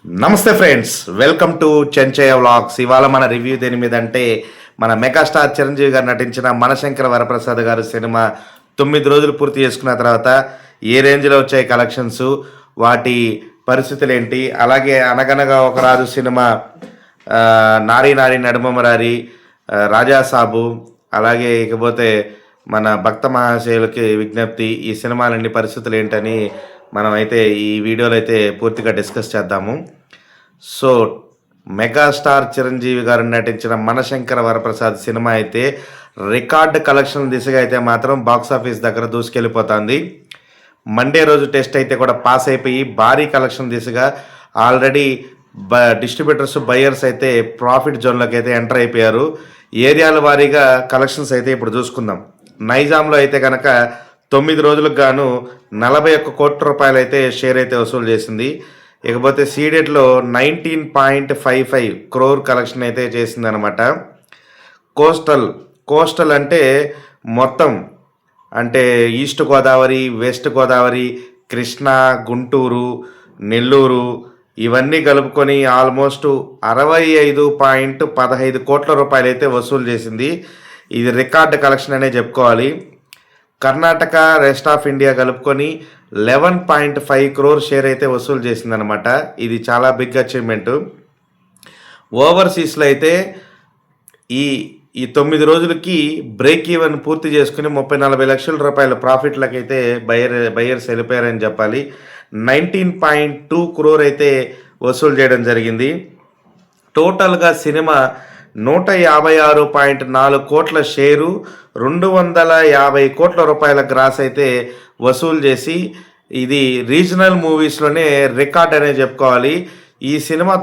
నమస్తే friends, welcome to Chenchaiah vlogs. ఇవాళ మన రివ్యూ దేని మీద అంటే మన మెగాస్టార్ చిరంజీవి గారు నటించిన మనశంకర వరప్రసాద్ గారు సినిమా 9 రోజులు పూర్తి చేసుకున్న తర్వాత ఏ రేంజ్లో వచ్చాయి కలెక్షన్స్, వాటి పరిస్థితులు ఏంటి, అలాగే అనగనగా ఒక రాజు సినిమా, నారీ నారీ నడుమమరారి, రాజా సాబు, అలాగే ఇకపోతే మన భక్త మహాశయులకి విజ్ఞప్తి, ఈ సినిమాలన్నీ పరిస్థితులు ఏంటని మనం అయితే ఈ వీడియోలో అయితే పూర్తిగా డిస్కస్ చేద్దాము. సో మెగాస్టార్ చిరంజీవి గారు నటించిన మనశంకర వరప్రసాద్ సినిమా అయితే రికార్డ్ కలెక్షన్ దిశగా అయితే మాత్రం బాక్సాఫీస్ దగ్గర దూసుకెళ్ళిపోతుంది. మండే రోజు టెస్ట్ అయితే కూడా పాస్ అయిపోయి భారీ కలెక్షన్ దిశగా ఆల్రెడీ డిస్ట్రిబ్యూటర్స్ బయ్యర్స్ అయితే ప్రాఫిట్ జోన్లోకి అయితే ఎంటర్ అయిపోయారు. ఏరియాల వారీగా కలెక్షన్స్ అయితే ఇప్పుడు చూసుకుందాం. నైజాంలో అయితే కనుక 9 రోజులకు గాను 41 కోట్ల రూపాయలు అయితే షేర్ అయితే వసూలు చేసింది. ఇకపోతే సీడెట్లో 19.55 క్రోర్ కలెక్షన్ అయితే చేసిందనమాట. కోస్టల్ అంటే మొత్తం అంటే ఈస్ట్ గోదావరి, వెస్ట్ గోదావరి, కృష్ణా, గుంటూరు, నెల్లూరు ఇవన్నీ కలుపుకొని ఆల్మోస్ట్ 65.15 కోట్ల రూపాయలు అయితే వసూలు చేసింది. ఇది రికార్డ్ కలెక్షన్ అనే చెప్పుకోవాలి. కర్ణాటక, రెస్ట్ ఆఫ్ ఇండియా కలుపుకొని 11.5 క్రోర్ షేర్ అయితే వసూలు చేసిందనమాట. ఇది చాలా బిగ్ అచీవ్మెంటు. ఓవర్సీస్లో అయితే ఈ 9 రోజులకి బ్రేక్ ఈవెన్ పూర్తి చేసుకుని 30-40 లక్షల రూపాయల ప్రాఫిట్లకి అయితే బయ్యర్స్ వెళ్ళిపోయారని చెప్పాలి. 19.2 క్రోర్ అయితే వసూలు చేయడం జరిగింది. టోటల్గా సినిమా 156.4 కోట్ల షేరు, 250 కోట్ల రూపాయల గ్రాస్ అయితే వసూలు చేసి ఇది రీజనల్ మూవీస్లోనే రికార్డ్ అనే చెప్పుకోవాలి. ఈ సినిమా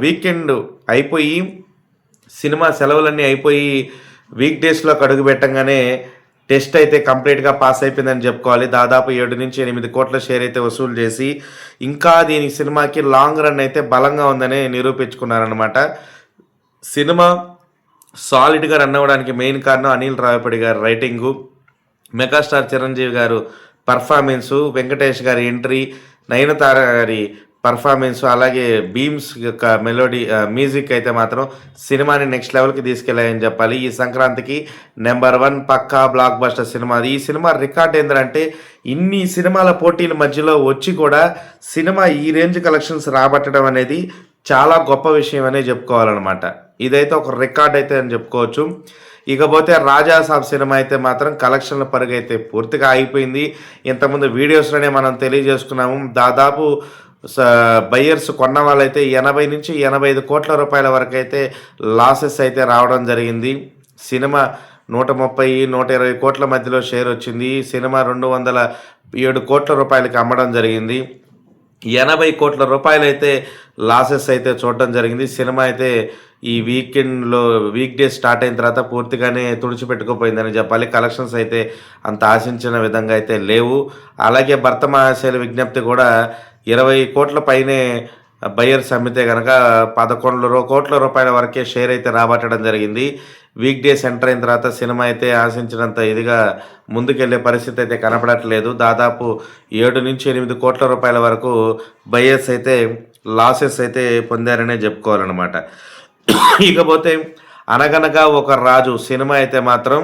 వీకెండ్ అయిపోయి సినిమా సెలవులన్నీ అయిపోయి వీక్ డేస్లోకి అడుగు పెట్టంగానే టెస్ట్ అయితే కంప్లీట్గా పాస్ అయిపోయిందని చెప్పుకోవాలి. దాదాపు 7-8 కోట్ల షేర్ అయితే వసూలు చేసి ఇంకా దీని సినిమాకి లాంగ్ రన్ అయితే బలంగా ఉందని నిరూపించుకున్నారనమాట. సినిమా సాలిడ్గా రన్ అవ్వడానికి మెయిన్ కారణం అనిల్ రావిపూడి గారి రైటింగు, మెగాస్టార్ చిరంజీవి గారు పర్ఫార్మెన్సు, వెంకటేష్ గారి ఎంట్రీ, నయనతార గారి పర్ఫార్మెన్సు, అలాగే బీమ్స్ యొక్క మెలోడీ మ్యూజిక్ అయితే మాత్రం సినిమాని నెక్స్ట్ లెవెల్కి తీసుకెళ్ళాయని చెప్పాలి. ఈ సంక్రాంతికి నెంబర్ 1 పక్కా బ్లాక్ బస్టర్ సినిమా. ఈ సినిమా రికార్డ్ ఏంటంటే ఇన్ని సినిమాల పోటీల మధ్యలో వచ్చి కూడా సినిమా ఈ రేంజ్ కలెక్షన్స్ రాబట్టడం అనేది చాలా గొప్ప విషయం అనే చెప్పుకోవాలన్నమాట. ఇదైతే ఒక రికార్డ్ అయితే అని చెప్పుకోవచ్చు. ఇకపోతే రాజా సాబ్ సినిమా అయితే మాత్రం కలెక్షన్ల పరుగు అయితే పూర్తిగా ఆగిపోయింది. ఇంతకుముందు వీడియోస్లోనే మనం తెలియజేసుకున్నాము. దాదాపు బయ్యర్స్ కొన్న వాళ్ళైతే 80-85 కోట్ల రూపాయల వరకు అయితే లాసెస్ అయితే రావడం జరిగింది. సినిమా 130-120 కోట్ల మధ్యలో షేర్ వచ్చింది. సినిమా 207 కోట్ల రూపాయలకి అమ్మడం జరిగింది. 80 కోట్ల రూపాయలు అయితే లాసెస్ అయితే చూడడం జరిగింది. సినిమా అయితే ఈ వీక్ డేస్ స్టార్ట్ అయిన తర్వాత పూర్తిగానే తుడిచిపెట్టుకుపోయిందని చెప్పాలి. కలెక్షన్స్ అయితే అంత ఆశించిన విధంగా అయితే లేవు. అలాగే భర్త మహాశైల విజ్ఞప్తి కూడా 20 కోట్ల పైనే బయ్యర్స్ అమ్మితే కనుక 11 కోట్ల రూపాయల వరకే షేర్ అయితే రాబట్టడం జరిగింది. వీక్ డేస్ ఎంటర్ అయిన తర్వాత సినిమా అయితే ఆశించినంత ఇదిగా ముందుకెళ్లే పరిస్థితి అయితే కనపడట్లేదు. దాదాపు 7-8 కోట్ల రూపాయల వరకు బయ్యర్స్ అయితే లాసెస్ అయితే పొందారనే చెప్పుకోవాలన్నమాట. ఇకపోతే అనగనగా ఒక రాజు సినిమా అయితే మాత్రం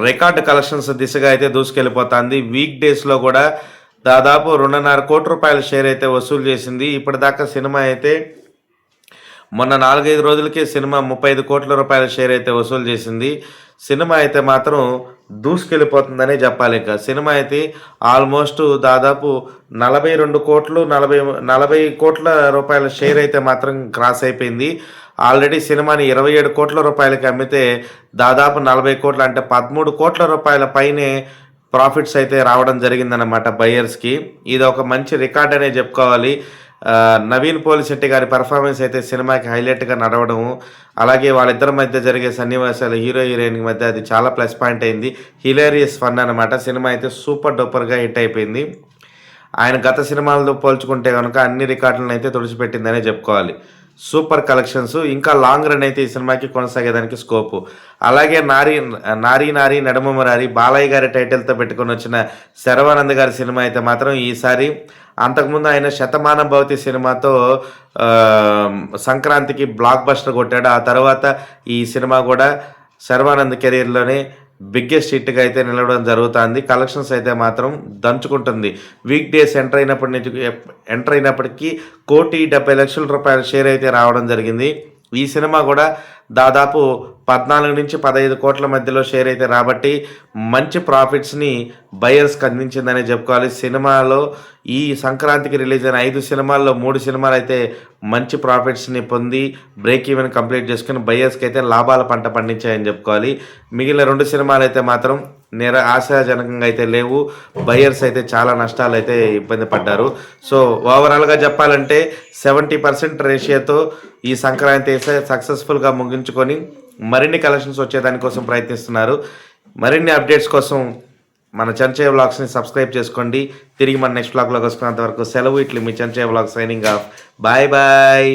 రికార్డ్ కలెక్షన్స్ దిశగా అయితే దూసుకెళ్ళిపోతుంది. వీక్ డేస్లో కూడా దాదాపు 2.5 కోట్ల రూపాయల షేర్ అయితే వసూలు చేసింది. ఇప్పటిదాకా సినిమా అయితే మొన్న 4-5 రోజులకే సినిమా 35 కోట్ల రూపాయల షేర్ అయితే వసూలు చేసింది. సినిమా అయితే మాత్రం దూసుకెళ్ళిపోతుందనే చెప్పాలి. ఇంకా సినిమా అయితే ఆల్మోస్ట్ దాదాపు 42 కోట్లు 40 కోట్ల రూపాయల షేర్ అయితే మాత్రం క్రాస్ అయిపోయింది. ఆల్రెడీ సినిమాని 27 కోట్ల రూపాయలకి అమ్మితే దాదాపు 40 కోట్ల అంటే 13 కోట్ల రూపాయల పైనే ప్రాఫిట్స్ అయితే రావడం జరిగిందన్నమాట బయ్యర్స్కి. ఇది ఒక మంచి రికార్డ్ అనే చెప్పుకోవాలి. నవీన్ పోలిశెట్టి గారి పర్ఫార్మెన్స్ అయితే సినిమాకి హైలైట్గా నడవడము, అలాగే వాళ్ళిద్దరి మధ్య జరిగే సన్నివేశాలు హీరో హీరోయిన్ మధ్య అది చాలా ప్లస్ పాయింట్ అయింది. హిలేరియస్ ఫన్ అనమాట. సినిమా అయితే సూపర్ డూపర్గా హిట్ అయిపోయింది. ఆయన గత సినిమాలతో పోల్చుకుంటే కనుక అన్ని రికార్డులను అయితే తుడిచిపెట్టిందనే చెప్పుకోవాలి. సూపర్ కలెక్షన్స్, ఇంకా లాంగ్ రన్ అయితే ఈ సినిమాకి కొనసాగేదానికి స్కోపు. అలాగే నారీ నారీ నడుమమరారి బాలయ్య గారి టైటిల్తో పెట్టుకొని వచ్చిన శర్వానంద్ గారి సినిమా అయితే మాత్రం ఈసారి అంతకుముందు ఆయన శతమానం భవతి సినిమాతో సంక్రాంతికి బ్లాక్ బస్టర్ కొట్టాడు. ఆ తర్వాత ఈ సినిమా కూడా శర్వానంద్ కెరీర్లోనే బిగ్గెస్ట్ హిట్గా అయితే నిలవడం జరుగుతుంది. కలెక్షన్స్ అయితే మాత్రం దంచుకుంటుంది. వీక్ డేస్ ఎంటర్ అయినప్పటికీ 1,70,00,000 షేర్ అయితే రావడం జరిగింది. ఈ సినిమా కూడా దాదాపు 14 నుంచి 15 కోట్ల మధ్యలో షేర్ అయితే రాబట్టి మంచి ప్రాఫిట్స్ని బయర్స్కి అందించిందనే చెప్పుకోవాలి. సినిమాలో ఈ సంక్రాంతికి రిలీజ్ అయిన 5 సినిమాల్లో 3 సినిమాలు అయితే మంచి ప్రాఫిట్స్ని పొంది బ్రేక్ ఈవెన్ కంప్లీట్ చేసుకుని బయర్స్కి అయితే లాభాల పంట పండించాయని చెప్పుకోవాలి. మిగిలిన 2 సినిమాలు అయితే మాత్రం ఆశాజనకంగా అయితే లేవు. బయర్స్ అయితే చాలా నష్టాలు అయితే ఇబ్బంది పడ్డారు. సో ఓవరాల్గా చెప్పాలంటే 70% రేషియోతో ఈ సంక్రాంతి అయితే సక్సెస్ఫుల్గా ముగించుకొని మరిన్ని కలెక్షన్స్ వచ్చేదానికోసం ప్రయత్నిస్తున్నారు. మరిన్ని అప్డేట్స్ కోసం మన చంచయ్య వ్లాగ్స్ని సబ్స్క్రైబ్ చేసుకోండి. తిరిగి మన నెక్స్ట్ వ్లాగ్లో వస్తున్నంత వరకు సెలవు. ఇట్లా మీ Chanchayya vlog signing off. Bye bye.